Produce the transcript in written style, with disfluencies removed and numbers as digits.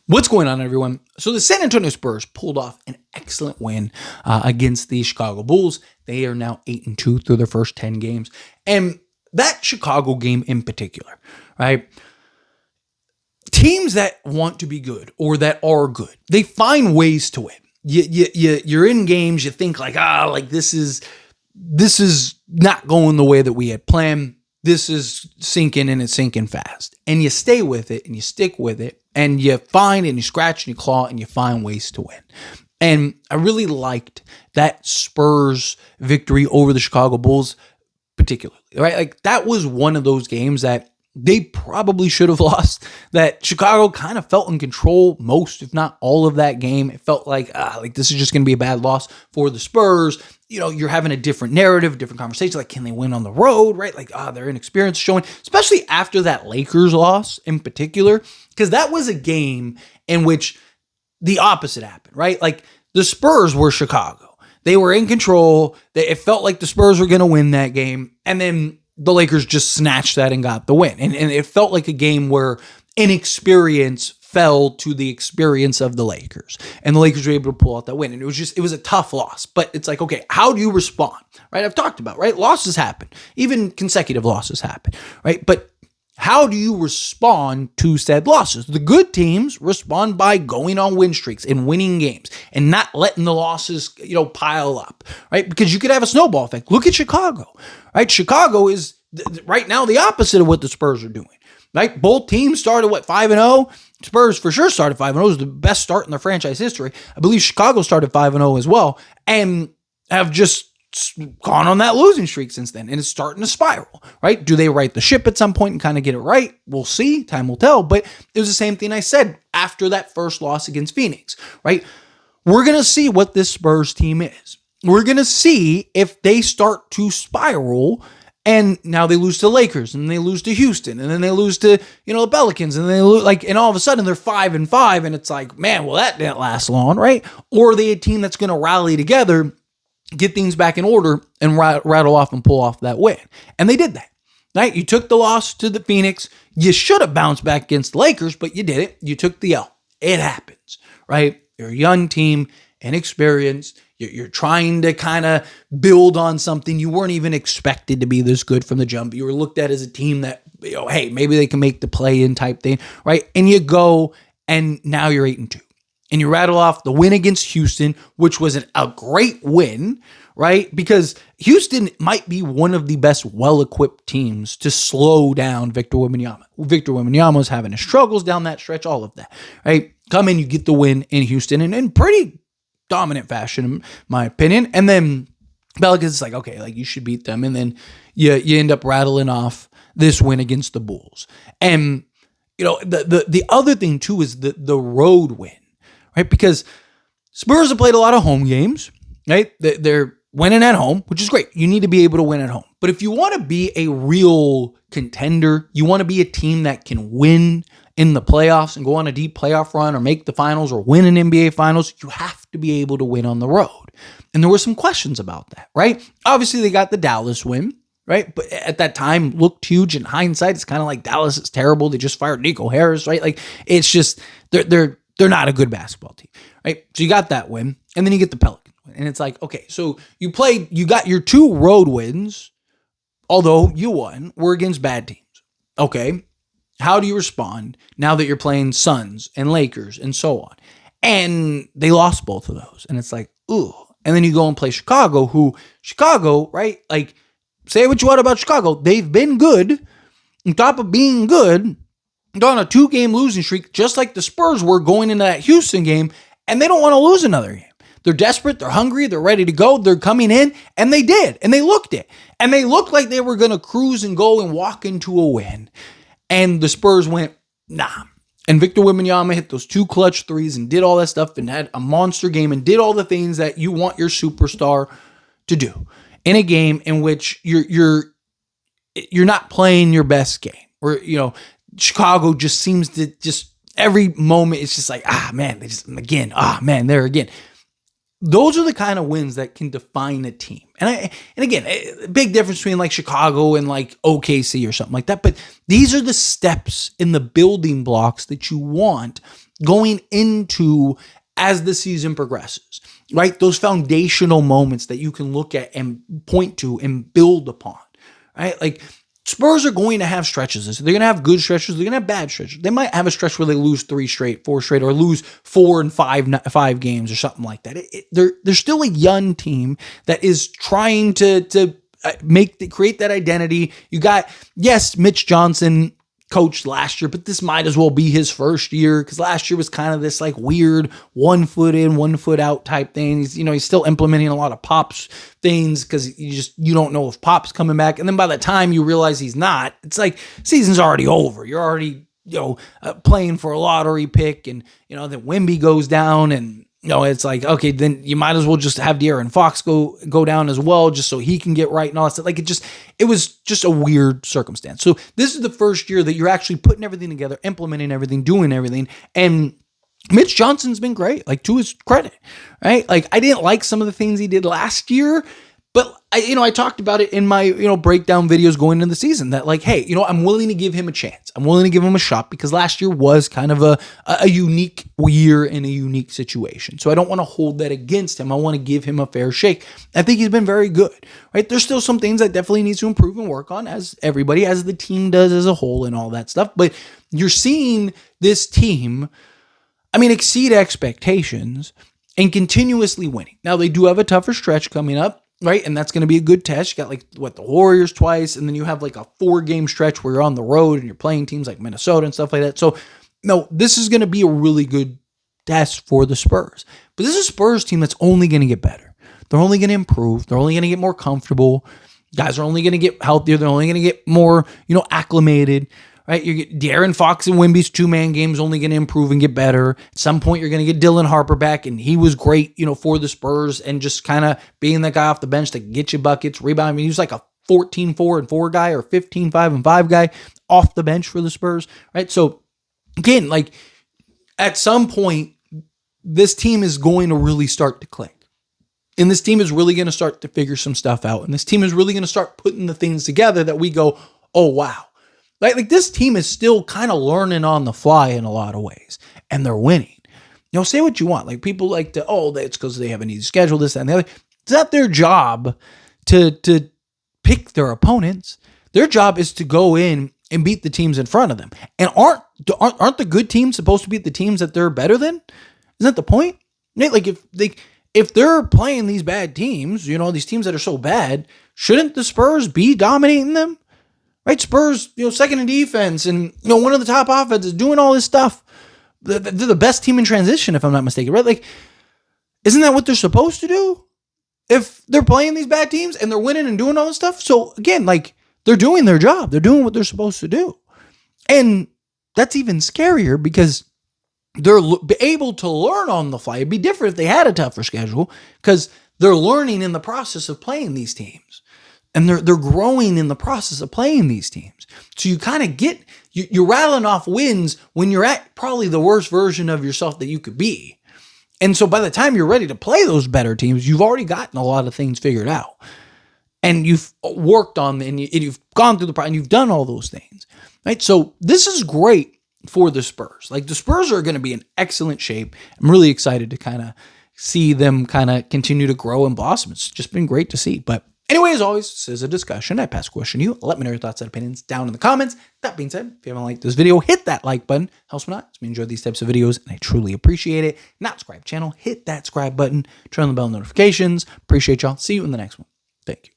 What's going on, everyone? So the San Antonio Spurs pulled off an excellent win against the Chicago Bulls. They are now 8-2 through their first 10 games. And that Chicago game in particular, right? Teams that want to be good or that are good, they find ways to win. You're in games, you think this is not going the way that we had planned. This is sinking and it's sinking fast. And you stay with it and you stick with it and you find and you scratch and you claw and you find ways to win. And I really liked that Spurs victory over the Chicago Bulls particularly, right? Like that was one of those games that they probably should have lost, that Chicago kind of felt in control most, if not all of that game. It felt like this is just going to be a bad loss for the Spurs. You know, you're having a different narrative, different conversation. Like, can they win on the road, right? Like, their inexperience showing, especially after that Lakers loss in particular, because that was a game in which the opposite happened, right? Like, the Spurs were Chicago. They were in control. It felt like the Spurs were going to win that game. And then the Lakers just snatched that and got the win. And it felt like a game where inexperience fell to the experience of the Lakers. And the Lakers were able to pull out that win. And it was a tough loss. But it's like, okay, how do you respond? Right? I've talked about, right? Losses happen. Even consecutive losses happen, right? But how do you respond to said losses? The good teams respond by going on win streaks and winning games and not letting the losses, pile up, right? Because you could have a snowball effect. Look at Chicago, right? Chicago is right now the opposite of what the Spurs are doing, right? Both teams started 5-0. Spurs for sure started 5-0. It was the best start in their franchise history. I believe Chicago started 5-0 as well and have just gone on that losing streak since then, and it's starting to spiral, right? Do they right the ship at some point and kind of get it right? We'll see. Time will tell. But it was the same thing I said after that first loss against Phoenix, right? We're going to see what this Spurs team is. We're going to see if they start to spiral, and now they lose to Lakers, and they lose to Houston, and then they lose to, the Pelicans, and they lose, and all of a sudden they're 5-5, and it's like, man, well, that didn't last long, right? Or are they a team that's going to rally together, get things back in order, and rattle off and pull off that win? And they did that, right? You took the loss to the Phoenix. You should have bounced back against the Lakers, but you didn't. You took the L. It happens, right? You're a young team, inexperienced. You're trying to kind of build on something. You weren't even expected to be this good from the jump. You were looked at as a team that, hey, maybe they can make the play-in type thing, right? And you go, and now you're 8-2. And you rattle off the win against Houston, which was a great win, right? Because Houston might be one of the best well-equipped teams to slow down Victor Wembanyama. Victor Wembanyama's having his struggles down that stretch, all of that, right? Come in, you get the win in Houston in pretty dominant fashion, in my opinion. And then Pelicans is like, okay, you should beat them. And then you end up rattling off this win against the Bulls. And, the other thing, too, is the road win. Right? Because Spurs have played a lot of home games, right? They're winning at home, which is great. You need to be able to win at home. But if you want to be a real contender, you want to be a team that can win in the playoffs and go on a deep playoff run or make the finals or win an NBA finals, you have to be able to win on the road. And there were some questions about that, right? Obviously, they got the Dallas win, right? But at that time, looked huge. In hindsight, it's kind of like Dallas is terrible. They just fired Nico Harris, right? It's just, they're not a good basketball team, right? So you got that win, and then you get the Pelicans win. And it's like, okay, so you got your two road wins, although you won, were against bad teams. Okay, how do you respond now that you're playing Suns and Lakers and so on? And they lost both of those. And it's like, ooh. And then you go and play Chicago, right? Say what you want about Chicago. They've been good. On top of being good, on a 2-game losing streak, just like the Spurs were going into that Houston game, and they don't want to lose another game. They're desperate, they're hungry, they're ready to go, they're coming in, and they did, and they looked it. And they looked like they were going to cruise and go and walk into a win. And the Spurs went, nah. And Victor Wembanyama hit those 2 clutch threes and did all that stuff and had a monster game and did all the things that you want your superstar to do in a game in which you're not playing your best game. Or, Chicago just seems to every moment it's just like, man, there again. Those are the kind of wins that can define a team. And again, a big difference between Chicago and OKC or something like that. But these are the steps in the building blocks that you want going into as the season progresses, right? Those foundational moments that you can look at and point to and build upon, right? Like Spurs are going to have stretches. They're going to have good stretches. They're going to have bad stretches. They might have a stretch where they lose 3 straight, 4 straight, or lose 4 and 5 games or something like that. They're still a young team that is trying to create that identity. You got, yes, Mitch Johnson coached last year, but this might as well be his first year because last year was kind of this like weird 1 foot in, 1 foot out type thing. He's still implementing a lot of Pop's things because you don't know if Pop's coming back. And then by the time you realize he's not, it's like season's already over. You're already, playing for a lottery pick, and, then Wemby goes down, and, it's like, okay, then you might as well just have De'Aaron Fox go down as well, just so he can get right and all that stuff. Like it was just a weird circumstance. So this is the first year that you're actually putting everything together, implementing everything, doing everything. And Mitch Johnson's been great, like to his credit, right? Like I didn't like some of the things he did last year, but I talked about it in my, breakdown videos going into the season that like, hey, I'm willing to give him a chance. I'm willing to give him a shot because last year was kind of a unique year in a unique situation. So I don't want to hold that against him. I want to give him a fair shake. I think he's been very good, right? There's still some things that definitely needs to improve and work on as everybody, as the team does as a whole and all that stuff. But you're seeing this team, exceed expectations and continuously winning. Now they do have a tougher stretch coming up. Right. And that's going to be a good test. You got the Warriors twice. And then you have like a 4-game stretch where you're on the road and you're playing teams like Minnesota and stuff like that. So no, this is going to be a really good test for the Spurs. But this is a Spurs team that's only going to get better. They're only going to improve. They're only going to get more comfortable. Guys are only going to get healthier. They're only going to get more, acclimated. Right, you get De'Aaron Fox and Wemby's 2-man game's only going to improve and get better. At some point, you're going to get Dylan Harper back, and he was great, for the Spurs and just kind of being the guy off the bench that can get you buckets, rebound. He was like a 14-4-4 guy or 15-5-5 guy off the bench for the Spurs, right? So again, like at some point, this team is going to really start to click. And this team is really going to start to figure some stuff out. And this team is really going to start putting the things together that we go, oh, wow. Like this team is still kind of learning on the fly in a lot of ways, and they're winning. Say what you want. Like people like to, it's because they have an easy schedule, this, that, and the other. It's not their job to pick their opponents. Their job is to go in and beat the teams in front of them. And aren't the good teams supposed to beat the teams that they're better than? Isn't that the point? Like if they're playing these bad teams, these teams that are so bad, shouldn't the Spurs be dominating them? Right, Spurs, second in defense and, one of the top offenses doing all this stuff. They're the best team in transition, if I'm not mistaken, right? Like, isn't that what they're supposed to do? If they're playing these bad teams and they're winning and doing all this stuff. So again, like they're doing their job. They're doing what they're supposed to do. And that's even scarier because they're able to learn on the fly. It'd be different if they had a tougher schedule because they're learning in the process of playing these teams. And they're growing in the process of playing these teams. So you kind of you're rattling off wins when you're at probably the worst version of yourself that you could be. And so by the time you're ready to play those better teams, you've already gotten a lot of things figured out. And you've worked on and you've gone through the process and you've done all those things. Right? So this is great for the Spurs. Like the Spurs are going to be in excellent shape. I'm really excited to kind of see them kind of continue to grow and blossom. It's just been great to see. But anyway, as always, this is a discussion. I pass a question to you. Let me know your thoughts and opinions down in the comments. That being said, if you haven't liked this video, hit that like button. Helps me out. It's me enjoy these types of videos, and I truly appreciate it. Not subscribe channel, hit that subscribe button. Turn on the bell notifications. Appreciate y'all. See you in the next one. Thank you.